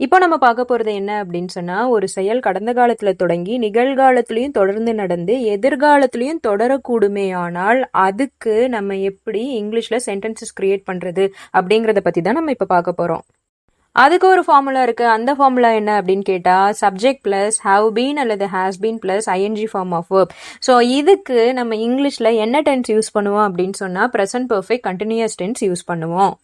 இப்போ நம்ம பார்க்க போறது என்ன அப்படின்னு சொன்னா, ஒரு செயல் கடந்த காலத்துல தொடங்கி நிகழ்காலத்திலயும் தொடர்ந்து நடந்து எதிர்காலத்திலயும் தொடரக்கூடுமேயானால், அதுக்கு நம்ம எப்படி இங்கிலீஷ்ல சென்டென்சஸ் கிரியேட் பண்றது அப்படிங்கிறத பத்தி தான் நம்ம இப்ப பார்க்க போறோம். அதுக்கு ஒரு ஃபார்முலா இருக்கு. அந்த ஃபார்முலா என்ன அப்படின்னு கேட்டா, சப்ஜெக்ட் பிளஸ் ஹவ் பீன் அல்லது has been plus ING form of verb. So இதுக்கு நம்ம இங்கிலீஷ்ல என்ன டென்ஸ் யூஸ் பண்ணுவோம் அப்படின்னு சொன்னா, present perfect continuous tense use பண்ணுவோம்.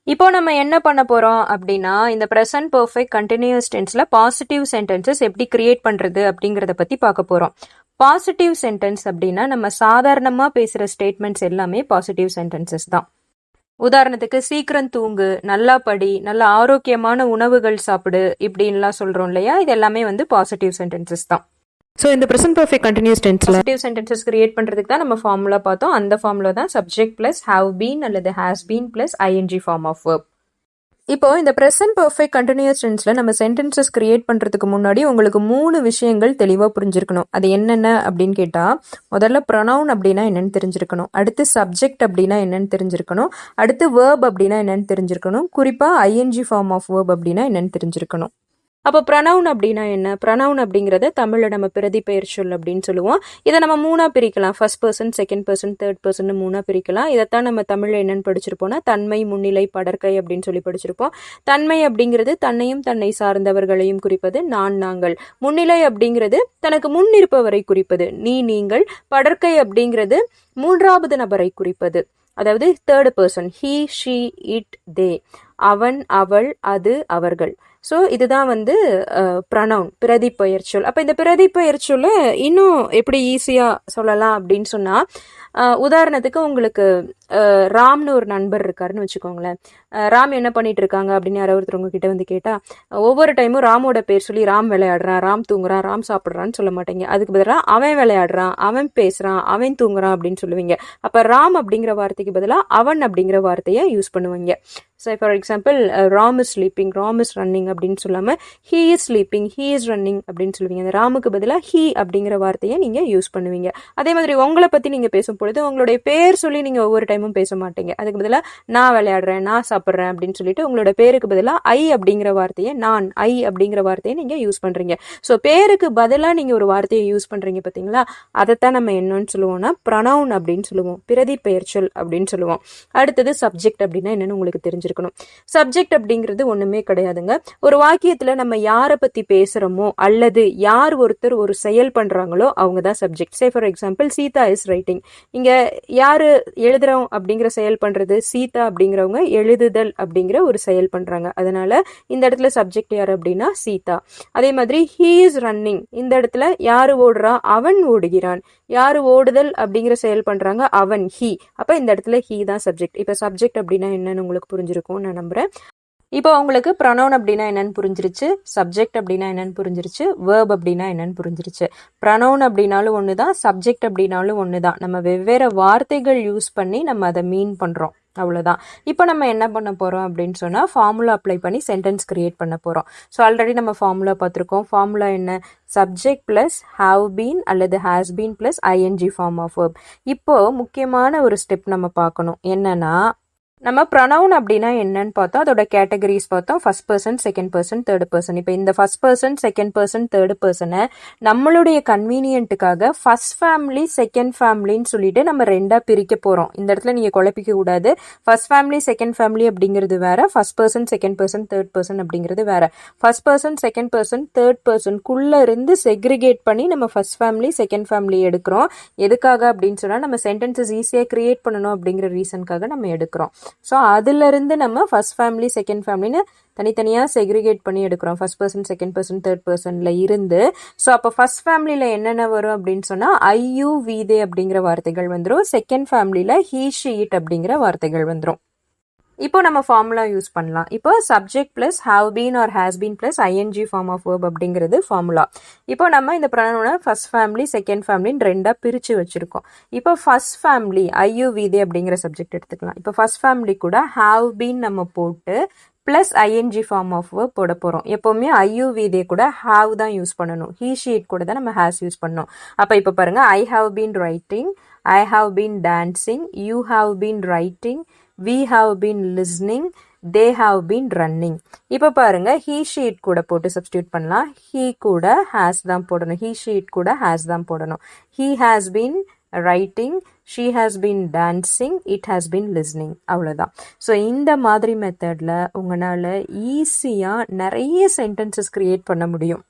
இப்போ நம்ம என்ன பண்ண போறோம் அப்படின்னா, இந்த ப்ரெசன்ட் பெர்ஃபெக்ட் கண்டினியூஸ் டென்ஸ்ல பாசிட்டிவ் சென்டென்சஸ் எப்படி கிரியேட் பண்றது அப்படிங்கறத பத்தி பார்க்க போறோம். பாசிட்டிவ் சென்டென்ஸ் அப்படின்னா நம்ம சாதாரணமா பேசுற ஸ்டேட்மெண்ட்ஸ் எல்லாமே பாசிட்டிவ் சென்டென்சஸ் தான். உதாரணத்துக்கு சீக்கிரம் தூங்கு, நல்லா படி, நல்ல ஆரோக்கியமான உணவுகள் சாப்பிடு இப்படின்லாம் சொல்றோம் இல்லையா, இது எல்லாமே வந்து பாசிட்டிவ் சென்டென்சஸ் தான். ஸோ இந்த ப்ரெசன்ட் பெர்ஃபெக்ட் கண்டினியூஸ் டென்ஸ்ல பாசிட்டிவ் சென்டென்சஸ் கிரியேட் பண்றதுக்கு தான் நம்ம ஃபார்முலா பார்த்தோம். அந்த ஃபார்முலா தான் சப்ஜெக்ட் பிளஸ் ஹவ் பீன் அல்லது has been plus ING form of verb. இப்போ இந்த ப்ரெசன்ட் பெர்ஃபெக்ட் கண்டினியூஸ் டென்ஸ்ல நம்ம சென்டென்சஸ் கிரியேட் பண்றதுக்கு முன்னாடி உங்களுக்கு 3 விஷயங்கள் தெளிவா புரிஞ்சிருக்கணும். அது என்னென்ன அப்படின்னு கேட்டா, முதல்ல ப்ரொனவுன் அப்படின்னா என்னன்னு தெரிஞ்சிருக்கணும், அடுத்து சப்ஜெக்ட் அப்படின்னா என்னன்னு தெரிஞ்சிருக்கணும், அடுத்து வேர்ப் அப்படின்னா என்னன்னு தெரிஞ்சிருக்கணும், குறிப்பா ஐஎன்ஜி ஃபார்ம் ஆஃப் வேர்ப் அப்படின்னா என்னன்னு தெரிஞ்சிருக்கணும். அப்போ ப்ரனவுன் அப்படின்னா என்ன? ப்ரனவுன் அப்படிங்கிறத தமிழ்ல நம்ம பிரதி பெயர் சொல் அப்படின்னு சொல்லுவோம். இதை நம்ம 3ஆ பிரிக்கலாம். First person, second person, third person 3ஆ பிரிக்கலாம். இதைத்தான் நம்ம தமிழ்ல என்னன்னு படிச்சிருப்போம்னா, தன்மை, முன்னிலை, படர்க்கை அப்படின்னு சொல்லி படிச்சிருப்போம். தன்மை அப்படிங்கிறது தன்னையும் தன்னை சார்ந்தவர்களையும் குறிப்பது நான், நாங்கள். முன்னிலை அப்படிங்கிறது தனக்கு முன் இருப்பவரை குறிப்பது நீ, நீங்கள். படர்க்கை அப்படிங்கிறது 3வது நபரை குறிப்பது, அதாவது third person, he, she, it, they. அவன், அவள், அது, அவர்கள். ஸோ இதுதான் வந்து ப்ரனவுன், பிரதி பெயர் சொல். அப்போ இந்த பிரதி பெயர் சொல்ல இன்னும் எப்படி ஈஸியாக சொல்லலாம் அப்படின்னு சொன்னால், உதாரணத்துக்கு உங்களுக்கு ராம்னு ஒரு நண்பர் இருக்காருன்னு வச்சுக்கோங்களேன். ராம் என்ன பண்ணிட்டு இருக்காங்க அப்படின்னு யாராவது ஒருத்தர் உங்ககிட்ட வந்து கேட்டா, ஒவ்வொரு டைமும் ராமோட பேர் சொல்லி ராம் விளையாடுறான், ராம் தூங்குறான், ராம் சாப்பிட்றான்னு சொல்ல மாட்டீங்க. அதுக்கு பதிலாக அவன் விளையாடுறான், அவன் பேசுறான், அவன் தூங்குறான் அப்படின்னு சொல்லுவீங்க. அப்ப ராம் அப்படிங்கிற வார்த்தைக்கு பதிலாக அவன் அப்படிங்கிற வார்த்தையை யூஸ் பண்ணுவீங்க. So for example, Ram is sleeping, Ram is running அப்படின்னு சொல்லாம he is sleeping, he is running அப்படின்னு சொல்லுவீங்க. அந்த ராமுக்கு பதிலாக ஹீ அப்படிங்கிற வார்த்தையை நீங்க யூஸ் பண்ணுவீங்க. அதே மாதிரி உங்களை பத்தி நீங்க பேசும் பொழுது உங்களுடைய பேர் சொல்லி நீங்க ஒவ்வொரு டைமும் பேச மாட்டீங்க. அதுக்கு பதிலாக நான் விளையாடுறேன், நான் சாப்பிட்றேன் அப்படின்னு சொல்லிட்டு உங்களோட பேருக்கு பதிலாக ஐ அப்படிங்கிற வார்த்தையை, நான், ஐ அப்படிங்கிற வார்த்தையை நீங்க யூஸ் பண்றீங்க. ஸோ பேருக்கு பதிலாக நீங்க ஒரு வார்த்தையை யூஸ் பண்றீங்க பார்த்தீங்களா, அதைத்தான் நம்ம என்னன்னு சொல்லுவோம்னா ப்ரனவுன் அப்படின்னு சொல்லுவோம், பிரதி பெயர் சொல் அப்படின்னு சொல்லுவோம். அடுத்தது சப்ஜெக்ட் அப்படின்னா என்னன்னு உங்களுக்கு தெரிஞ்சிருக்கணும். சப்ஜெக்ட் அப்படிங்கிறது ஒண்ணுமே கிடையாதுங்க. ஒரு வாக்கியத்துல நம்ம யாரை பத்தி பேசுறோமோ அல்லது யார் ஒருத்தர் ஒரு செயல் பண்றாங்களோ அவங்க தான் subject. Say for example, Sita is writing. இங்க யாரு எழுதுறோம் அப்படிங்கிற செயல் பண்றது? சீதா அப்படிங்கிறவங்க எழுதுதல் அப்படிங்கிற ஒரு செயல் பண்றாங்க. அதனால இந்த இடத்துல சப்ஜெக்ட் யார் அப்படின்னா சீதா. அதே மாதிரி ஹீ இஸ் ரன்னிங், இந்த இடத்துல யாரு ஓடுறா? அவன் ஓடுகிறான். யாரு ஓடுதல் அப்படிங்கிற செயல் பண்றாங்க? அவன், ஹீ. அப்ப இந்த இடத்துல ஹீ தான் சப்ஜெக்ட். இப்ப சப்ஜெக்ட் அப்படின்னா என்னன்னு உங்களுக்கு புரிஞ்சிருக்கும் நான் நம்புறேன். இப்போ உங்களுக்கு ப்ரொனவுன் அப்படின்னா என்னன்னு புரிஞ்சிருச்சு, சப்ஜெக்ட் அப்படின்னா என்னன்னு புரிஞ்சிருச்சு, வேர்ப் அப்படின்னா என்னன்னு புரிஞ்சிருச்சு. ப்ரொனவுன் அப்படின்னாலும் ஒண்ணுதான், சப்ஜெக்ட் அப்படின்னாலும் ஒண்ணுதான். நம்ம வெவ்வேறு வார்த்தைகள் யூஸ் பண்ணி நம்ம அதை மீன் பண்றோம், அவ்வளவுதான். இப்போ நம்ம என்ன பண்ண போறோம் அப்படின்னு சொன்னா, ஃபார்முலா அப்ளை பண்ணி சென்டென்ஸ் கிரியேட் பண்ண போறோம். ஸோ ஆல்ரெடி நம்ம ஃபார்முலா பார்த்துருக்கோம். ஃபார்முலா என்ன? சப்ஜெக்ட் பிளஸ் ஹவ் பீன் அல்லது has been plus ING form of verb. இப்போ முக்கியமான ஒரு ஸ்டெப் நம்ம பார்க்கணும். என்னன்னா, நம்ம ப்ரொனவுன் அப்படின்னா என்னன்னு பார்த்தோம், அதோட கேட்டகரிஸ் பார்த்தோம். First person, second person, third person. இப்போ இந்த first person, second person, third பர்சனை நம்மளுடைய கன்வீனியன்ட்டுக்காக ஃபர்ஸ்ட் ஃபேமிலி, செகண்ட் ஃபேமிலின்னு சொல்லிட்டு நம்ம 2ஆ பிரிக்க போறோம். இந்த இடத்துல நீங்க குழப்பிக்க கூடாது. ஃபர்ஸ்ட் ஃபேமிலி, செகண்ட் ஃபேமிலி அப்படிங்கிறது வேற, first person, second person, third person அப்படிங்கிறது வேற. First person, second person, third பர்சனுக்குள்ள இருந்து செக்ரிகேட் பண்ணி நம்ம ஃபர்ஸ்ட் ஃபேமிலி, செகண்ட் ஃபேமிலி எடுக்கிறோம். எதுக்காக அப்படின்னு சொன்னா, நம்ம சென்டென்சஸ் ஈஸியாக கிரியேட் பண்ணணும் அப்படிங்கிற ரீசனுக்காக நம்ம எடுக்கிறோம். ஸோ அதுல இருந்து நம்ம ஃபர்ஸ்ட் ஃபேமிலி, செகண்ட் ஃபேமிலின்னு தனித்தனியாக செக்ரிகேட் பண்ணி எடுக்கிறோம். First person, second person, third பர்சன்ல இருந்து. ஸோ அப்போ ஃபர்ஸ்ட் ஃபேமிலியில என்னென்ன வரும் அப்படின்னு சொன்னா, ஐ, யூ, வி, தே அப்படிங்கிற வார்த்தைகள் வந்துடும். செகண்ட் ஃபேமிலியில ஹீ, ஷி, இட் அப்படிங்கிற வார்த்தைகள் வந்துடும். இப்போ நம்ம ஃபார்முலா யூஸ் பண்ணலாம். இப்போ subject plus have been or has been plus ING form of verb அப்படிங்கிறது ஃபார்முலா. இப்போ நம்ம இந்த ப்ரொனவுனை ஃபர்ஸ்ட் ஃபேமிலி, செகண்ட் ஃபேமிலின்னு 2ஆ பிரிச்சு வச்சிருக்கோம். இப்போ ஃபர்ஸ்ட் ஃபேமிலி ஐயுவிதே அப்படிங்கிற சப்ஜெக்ட் எடுத்துக்கலாம். இப்போ ஃபர்ஸ்ட் ஃபேமிலி கூட ஹாவ் பீன் நம்ம போட்டு plus ING form of verb போட போறோம். எப்பவுமே ஐயுவிதே கூட ஹாவ் தான் யூஸ் பண்ணணும். ஹீ, ஷீட் கூட தான் நம்ம ஹேஸ் யூஸ் பண்ணணும். அப்போ இப்போ பாருங்க, I have been writing, I have been dancing, you have been writing, we have been listening, they have been running. இப்போ பாருங்க he she கூட போட்டு சப்ஸ்டியூட் பண்ணலாம். he கூட has தான் போடணும். he she கூட has தான் போடணும். he has been writing, she has been dancing, it has been listening. அவ்வளோதான். ஸோ இந்த மாதிரி மெத்தடில் உங்களால் ஈஸியாக நிறைய சென்டென்சஸ் கிரியேட் பண்ண முடியும்.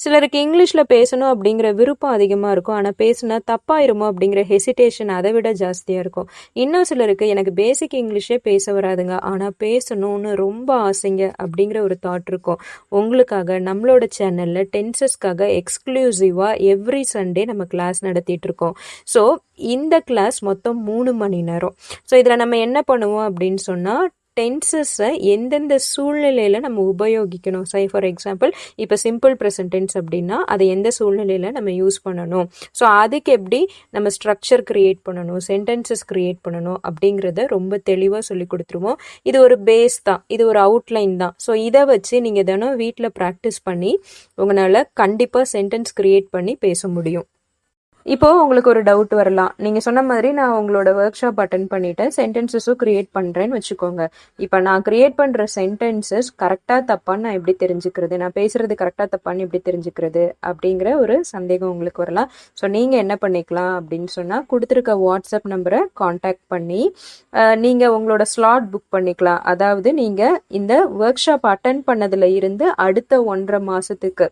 சிலருக்கு இங்கிலீஷில் பேசணும் அப்படிங்கிற விருப்பம் அதிகமாக இருக்கும், ஆனால் பேசுனா தப்பாயிருமோ அப்படிங்கிற ஹெசிடேஷன் அதை விட ஜாஸ்தியாக இருக்கும். இன்னும் சிலருக்கு எனக்கு பேசிக் இங்கிலீஷே பேச வராதுங்க, ஆனால் பேசணும்னு ரொம்ப ஆசைங்க அப்படிங்கிற ஒரு தாட் இருக்கும். உங்களுக்காக நம்மளோட சேனலில் டென்சஸ்க்காக எக்ஸ்க்ளூசிவாக எவ்ரி சண்டே நம்ம கிளாஸ் நடத்திட்டு இருக்கோம். ஸோ இந்த கிளாஸ் மொத்தம் 3 மணி நேரம். ஸோ இதில் நம்ம என்ன பண்ணுவோம் அப்படின்னு சொன்னால் டென்சஸை எந்தெந்த சூழ்நிலையில் நம்ம உபயோகிக்கணும். ஃபார் எக்ஸாம்பிள் இப்போ சிம்பிள் ப்ரெசன்ட் டென்ஸ் அப்படின்னா அதை எந்த சூழ்நிலையில் நம்ம யூஸ் பண்ணணும், ஸோ அதுக்கு எப்படி நம்ம ஸ்ட்ரக்சர் கிரியேட் பண்ணணும், சென்டென்சஸ் கிரியேட் பண்ணணும் அப்படிங்கிறத ரொம்ப தெளிவாக சொல்லி கொடுத்துருவோம். இது ஒரு பேஸ் தான், இது ஒரு அவுட்லைன் தான். ஸோ இதை வச்சு நீங்கள் தினம் வீட்டில் ப்ராக்டிஸ் பண்ணி உங்களால் கண்டிப்பாக சென்டென்ஸ் கிரியேட் பண்ணி பேச முடியும். இப்போ உங்களுக்கு ஒரு டவுட் வரலாம், நீங்க சொன்ன மாதிரி நான் உங்களோட ஒர்க் ஷாப் அட்டென்ட் பண்ணிட்டேன், சென்டென்சஸும் கிரியேட் பண்றேன்னு வச்சுக்கோங்க. இப்போ நான் கிரியேட் பண்ற சென்டென்சஸ் கரெக்டா தப்பான்னு நான் எப்படி தெரிஞ்சுக்கிறது, நான் பேசுறது கரெக்டா தப்பான்னு எப்படி தெரிஞ்சுக்கிறது அப்படிங்கிற ஒரு சந்தேகம் உங்களுக்கு வரலாம். ஸோ நீங்க என்ன பண்ணிக்கலாம் அப்படின்னு சொன்னா கொடுத்துருக்க வாட்ஸ்அப் நம்பரை காண்டாக்ட் பண்ணி நீங்க உங்களோட ஸ்லாட் புக் பண்ணிக்கலாம். அதாவது நீங்க இந்த ஒர்க் ஷாப் அட்டென்ட் பண்ணதுல இருந்து அடுத்த 1.5 மாசத்துக்கு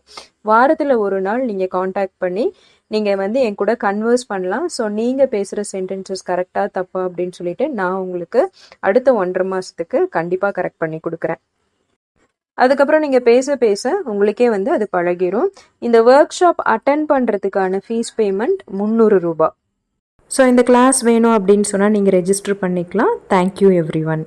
வாரத்துல ஒரு நாள் நீங்க காண்டாக்ட் பண்ணி நீங்கள் என் கூட கன்வர்ஸ் பண்ணலாம். ஸோ நீங்கள் பேசுகிற சென்டென்சஸ் கரெக்டாக தப்பா அப்படின்னு சொல்லிட்டு நான் உங்களுக்கு அடுத்த 1.5 மாதத்துக்கு கண்டிப்பாக கரெக்ட் பண்ணி கொடுக்குறேன். அதுக்கப்புறம் நீங்கள் பேச பேச உங்களுக்கே அது பழகிரும். இந்த ஒர்க் ஷாப் அட்டென்ட் பண்ணுறதுக்கான ஃபீஸ் பேமெண்ட் 300 ரூபாய். ஸோ இந்த கிளாஸ் வேணும் அப்படின்னு சொன்னால் நீங்கள் ரெஜிஸ்டர் பண்ணிக்கலாம். Thank you every one.